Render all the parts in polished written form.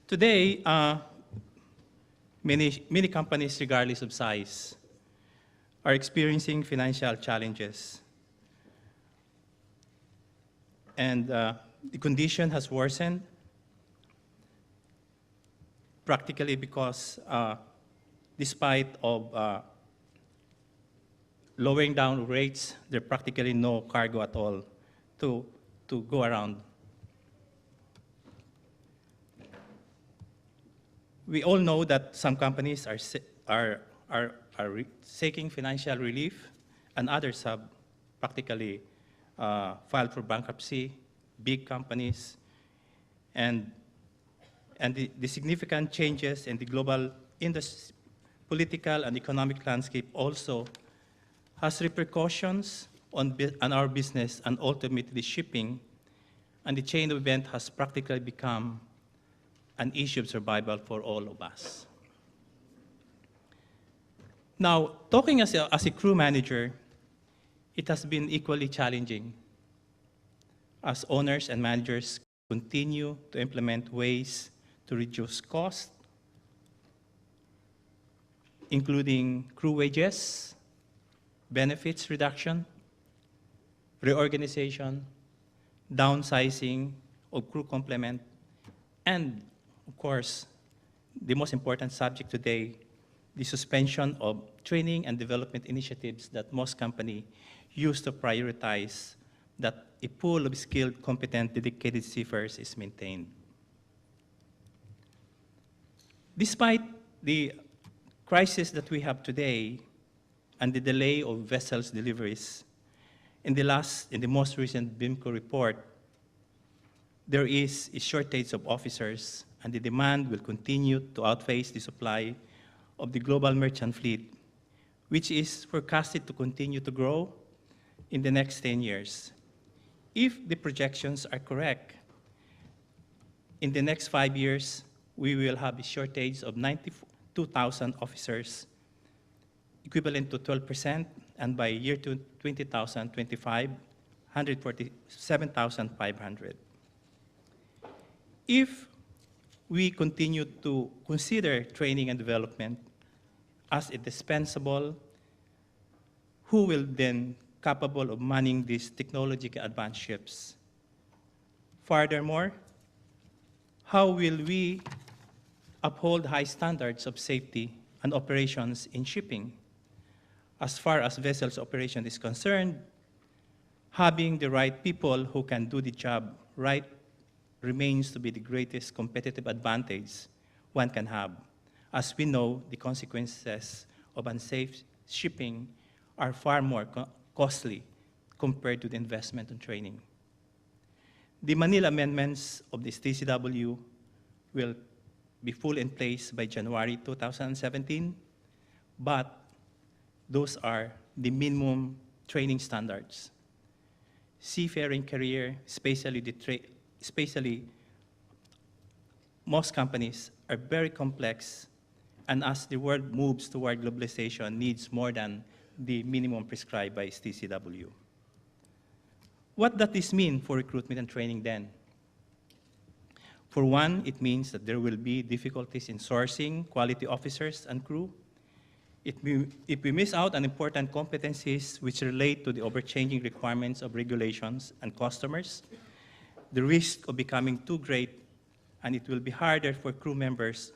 Today, many companies, regardless of size, are experiencing financial challenges. And the condition has worsened, practically because despite of lowering down rates, there are practically no cargo at all to go around. We all know that some companies are seeking financial relief, and others have practically filed for bankruptcy, big companies, and the significant changes in the global political and economic landscape also has repercussions on our business and ultimately shipping, and the chain of event has practically become an issue of survival for all of us. Now, talking as a crew manager, it has been equally challenging as owners and managers continue to implement ways to reduce costs, including crew wages, benefits reduction, reorganization, downsizing of crew complement, and of course, the most important subject today, the suspension of training and development initiatives that most companies use to prioritize that a pool of skilled, competent, dedicated seafarers is maintained. Despite the crisis that we have today and the delay of vessels deliveries, in the most recent BIMCO report, there is a shortage of officers, and the demand will continue to outpace the supply of the global merchant fleet, which is forecasted to continue to grow in the next 10 years. If the projections are correct, in the next 5 years, we will have a shortage of 92,000 officers, equivalent to 12%, and by year 2025, 147,500. If we continue to consider training and development as indispensable, who will then capable of manning these technologically advanced ships? Furthermore, how will we uphold high standards of safety and operations in shipping? As far as vessels operation is concerned, having the right people who can do the job right remains to be the greatest competitive advantage one can have, as we know the consequences of unsafe shipping are far more costly compared to the investment in training. The Manila amendments of the TCW will be full in place by January 2017, but those are the minimum training standards. Seafaring career, especially most companies, are very complex, and as the world moves toward globalization, needs more than the minimum prescribed by TCW. What does this mean for recruitment and training then? For one, it means that there will be difficulties in sourcing quality officers and crew. If we miss out on important competencies which relate to the ever-changing requirements of regulations and customers, the risk of becoming too great, and it will be harder for crew members,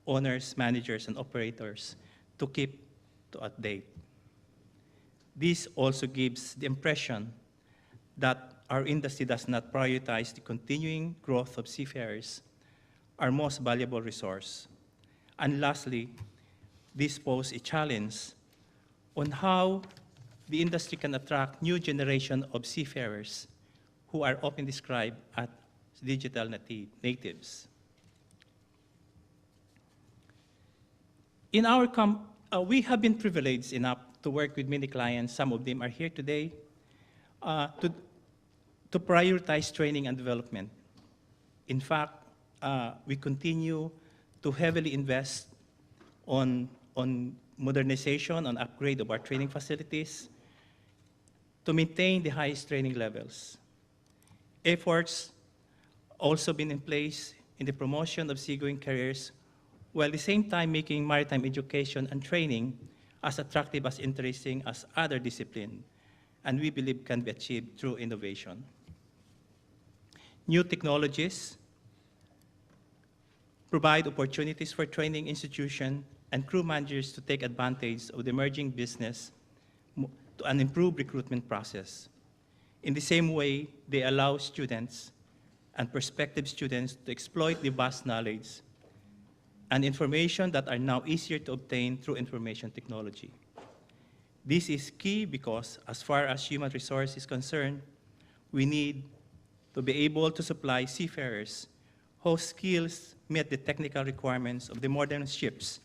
owners, managers, and operators to keep to date. This also gives the impression that our industry does not prioritize the continuing growth of seafarers, our most valuable resource. And lastly, this poses a challenge on how the industry can attract new generation of seafarers who are often described as digital natives. In our we have been privileged enough to work with many clients, some of them are here today, to prioritize training and development. In fact, we continue to heavily invest on modernization, on upgrade of our training facilities to maintain the highest training levels. Efforts also been in place in the promotion of seagoing careers, while at the same time making maritime education and training as attractive as interesting as other disciplines, and we believe can be achieved through innovation. New technologies provide opportunities for training institutions and crew managers to take advantage of the emerging business to an improved recruitment process. In the same way, they allow students and prospective students to exploit the vast knowledge and information that are now easier to obtain through information technology. This is key because, as far as human resource is concerned, we need to be able to supply seafarers whose skills meet the technical requirements of the modern ships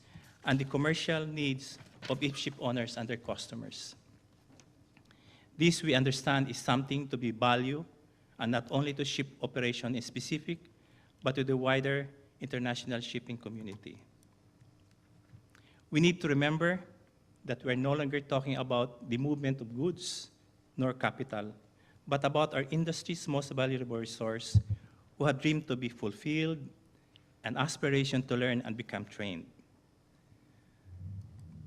and the commercial needs of each ship owners and their customers. This, we understand, is something to be valued, and not only to ship operation in specific, but to the wider international shipping community. We need to remember that we're no longer talking about the movement of goods nor capital, but about our industry's most valuable resource, who have dreamed to be fulfilled and aspiration to learn and become trained.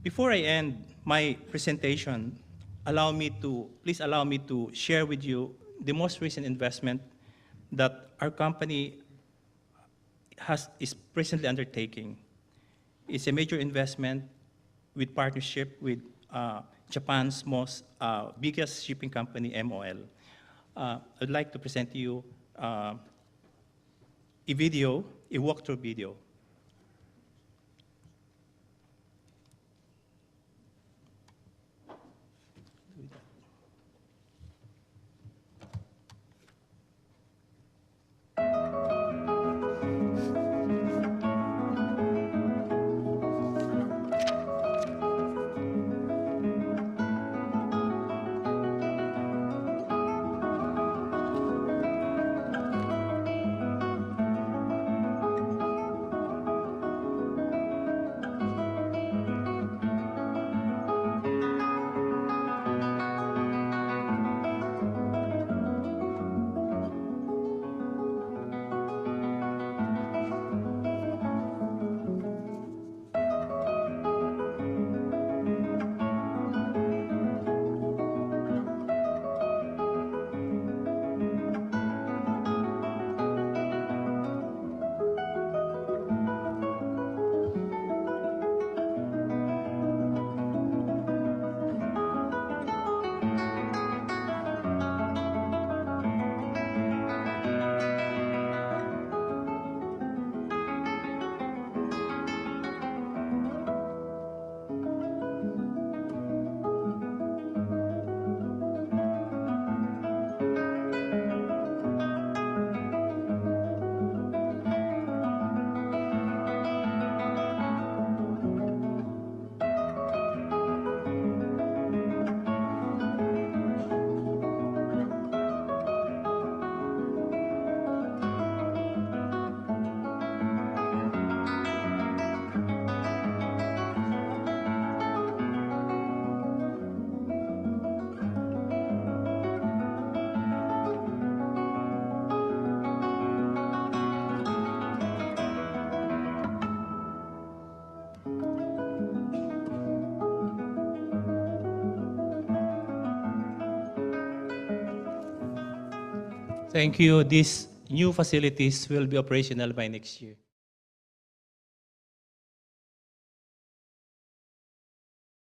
Before I end my presentation, please allow me to share with you the most recent investment that our company is presently undertaking. It's a major investment with partnership with Japan's biggest shipping company, MOL. I'd like to present to you a walkthrough video. Thank you. These new facilities will be operational by next year.